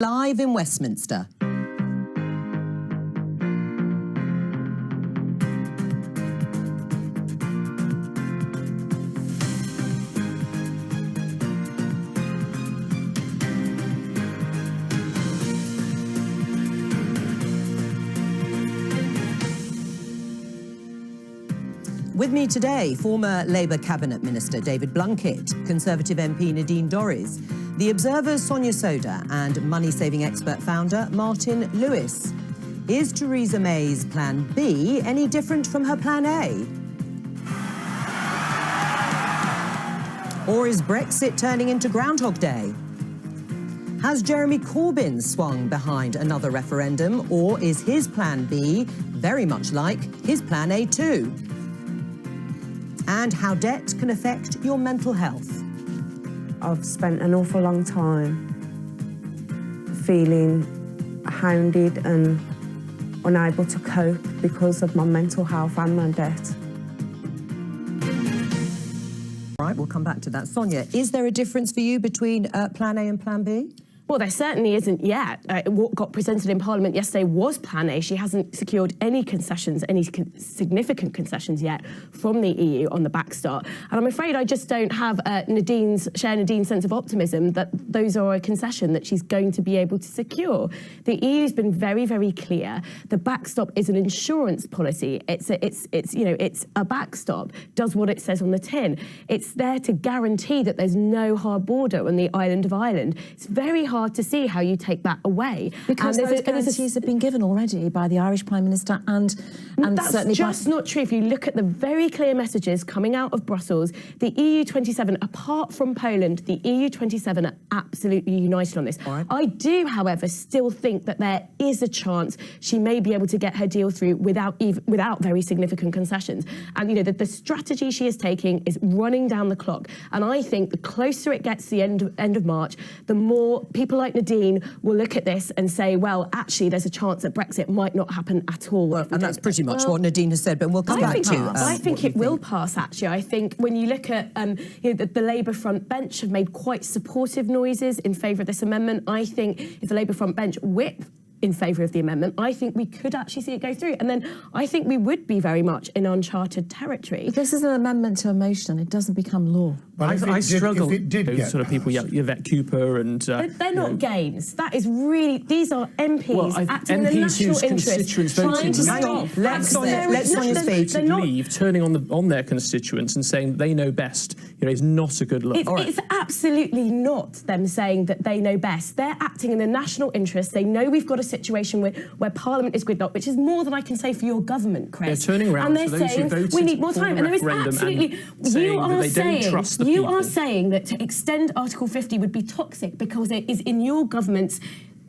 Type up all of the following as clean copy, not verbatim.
live in Westminster. With me today, former Labour Cabinet Minister David Blunkett, Conservative MP Nadine Dorries, The Observer's Sonia Sodha and money-saving expert founder Martin Lewis. Is Theresa May's Plan B any different from her Plan A? Or is Brexit turning into Groundhog Day? Has Jeremy Corbyn swung behind another referendum, or is his Plan B very much like his Plan A too? And how debt can affect your mental health. I've spent an awful long time feeling hounded and unable to cope because of my mental health and my debt. Right, we'll come back to that. Sonia, is there a difference for you between Plan A and Plan B? Well, there certainly isn't yet. What got presented in Parliament yesterday was Plan A. She hasn't secured any concessions, any significant concessions yet from the EU on the backstop. And I'm afraid I just don't have share Nadine's sense of optimism that those are a concession that she's going to be able to secure. The EU's been very, very clear. The backstop is an insurance policy. It's a backstop. Does what it says on the tin. It's there to guarantee that there's no hard border on the island of Ireland. It's very hard to see how you take that away. Because those guarantees have been given already by the Irish Prime Minister and that's certainly just not true. If you look at the very clear messages coming out of Brussels, the EU27, apart from Poland, the EU27 are absolutely united on this. Right. I do, however, still think that there is a chance she may be able to get her deal through without very significant concessions. And, you know, the strategy she is taking is running down the clock. And I think the closer it gets to the end of March, the more people like Nadine will look at this and say, well, actually, there's a chance that Brexit might not happen at all. Well, and that's pretty much what Nadine has said, but we'll come back to I think it will pass, actually. I think when you look at the Labour front bench have made quite supportive noises in favour of this amendment. I think if the Labour front bench whip in favour of the amendment, I think we could actually see it go through. And then I think we would be very much in uncharted territory. This is an amendment to a motion. It doesn't become law. But I struggle. If it did get sort of people, Yvette Cooper and... they're not games. That is really... These are MPs acting in the MPs national whose constituents voted. Let Sonia speak. Leave, turning on their constituents and saying they know best, is not a good look. It's absolutely not them saying that they know best. They're acting in the national interest. They know we've got a situation where Parliament is gridlocked, which is more than I can say for your government, Chris. They're turning around and to they're those saying who voted we need more for time. the And there is referendum absolutely... and saying that they don't trust the You people. are saying that to extend Article 50 would be toxic because it is in your government's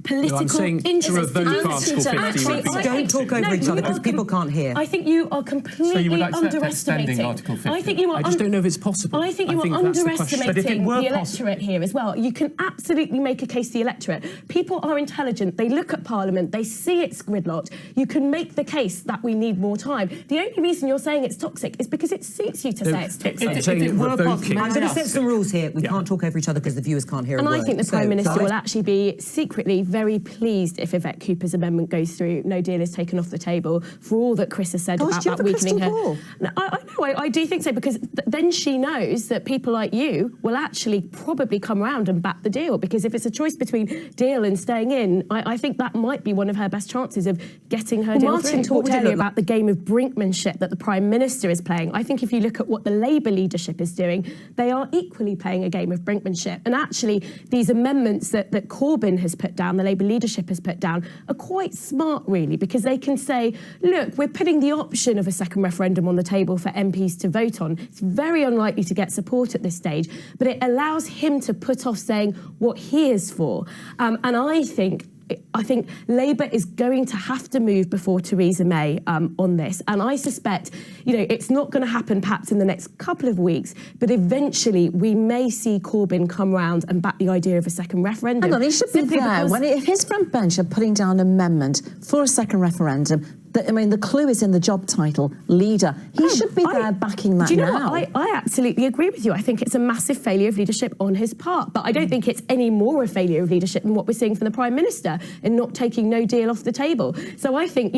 political interest. To revoke Article 50. Don't talk over each other because people can't hear. I think you are completely So you would accept underestimating. extending Article 50? I think you are. I just don't know if it's possible. I think you are underestimating the electorate here as well. You can absolutely make a case to the electorate. People are intelligent. They look at Parliament. They see it's gridlocked. You can make the case that we need more time. The only reason you're saying it's toxic is because it suits you to say it's toxic. I'm saying revoking. I'm going to set some rules here. We can't talk over each other because the viewers can't hear a And word. I think the Prime Minister will actually be secretly very pleased if Yvette Cooper's amendment goes through. No deal is taken off the table for all that Chris has said about that weakening her. No, I know, I do think so, because then she knows that people like you will actually probably come around and back the deal, because if it's a choice between deal and staying in, I think that might be one of her best chances of getting her deal through. Martin talked earlier about the game of brinkmanship that the Prime Minister is playing. I think if you look at what the Labour leadership is doing, they are equally playing a game of brinkmanship. And actually, these amendments that Corbyn has put down, the Labour leadership has put down, are quite smart, really, because they can say, look, we're putting the option of a second referendum on the table for MPs to vote on. It's very unlikely to get support at this stage, but it allows him to put off saying what he is for. And I think Labour is going to have to move before Theresa May on this. And I suspect, it's not going to happen perhaps in the next couple of weeks, but eventually we may see Corbyn come round and back the idea of a second referendum. Hang on, he should be there. If his front bench are putting down an amendment for a second referendum, I mean, the clue is in the job title, leader. He should be there backing that do you know now. what? I absolutely agree with you. I think it's a massive failure of leadership on his part. But I don't think it's any more a failure of leadership than what we're seeing from the Prime Minister in not taking no deal off the table. So I think,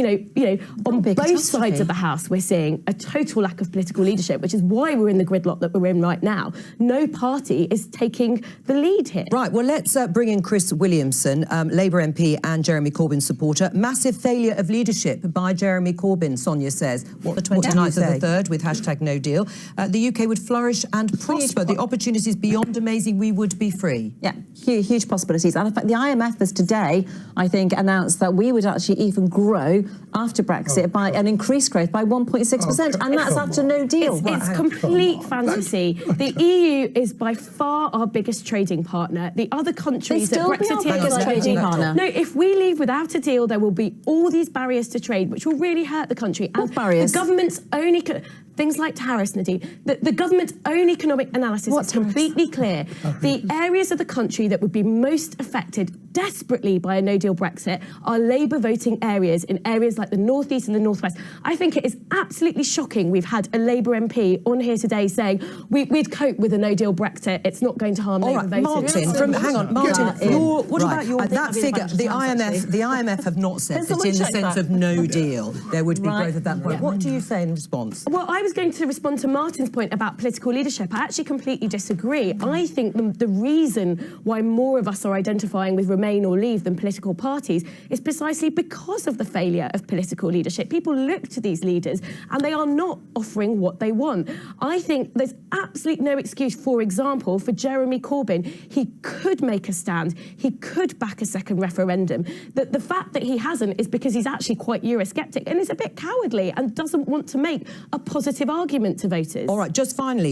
on both sides of the House, we're seeing a total lack of political leadership, which is why we're in the gridlock that we're in right now. No party is taking the lead here. Right, well, let's bring in Chris Williamson, Labour MP and Jeremy Corbyn supporter. Massive failure of leadership by Jeremy Corbyn, Sonia says. The 29th of the 3rd with hashtag no deal. The UK would flourish and prosper. The opportunities beyond amazing, we would be free. Yeah, huge possibilities. And in fact, the IMF has today, I think, announced that we would actually even grow after Brexit by an increased growth by 1.6%. And that's after no deal. It's complete fantasy. The EU is by far our biggest trading partner. The other countries that Brexit biggest trading partner. No, if we leave without a deal, there will be all these barriers to trade, which will really hurt the country. What barriers? The government's only... Things like tariffs, Nadine. The government's own economic analysis is completely clear. The areas of the country that would be most affected desperately by a no-deal Brexit are Labour voting areas in areas like the North East and the North West. I think it is absolutely shocking we've had a Labour MP on here today saying we'd cope with a no-deal Brexit. It's not going to harm Labour voters. Martin, what about your... That figure, the IMF have not said that in the sense of no deal there would be growth at that point. What do you say in response? Well, I was going to respond to Martin's point about political leadership. I actually completely disagree. I think the reason why more of us are identifying with Remain or Leave than political parties is precisely because of the failure of political leadership. People look to these leaders and they are not offering what they want. I think there's absolutely no excuse, for example, for Jeremy Corbyn. He could make a stand. He could back a second referendum. The fact that he hasn't is because he's actually quite Eurosceptic and is a bit cowardly and doesn't want to make a positive argument to voters. All right, just finally,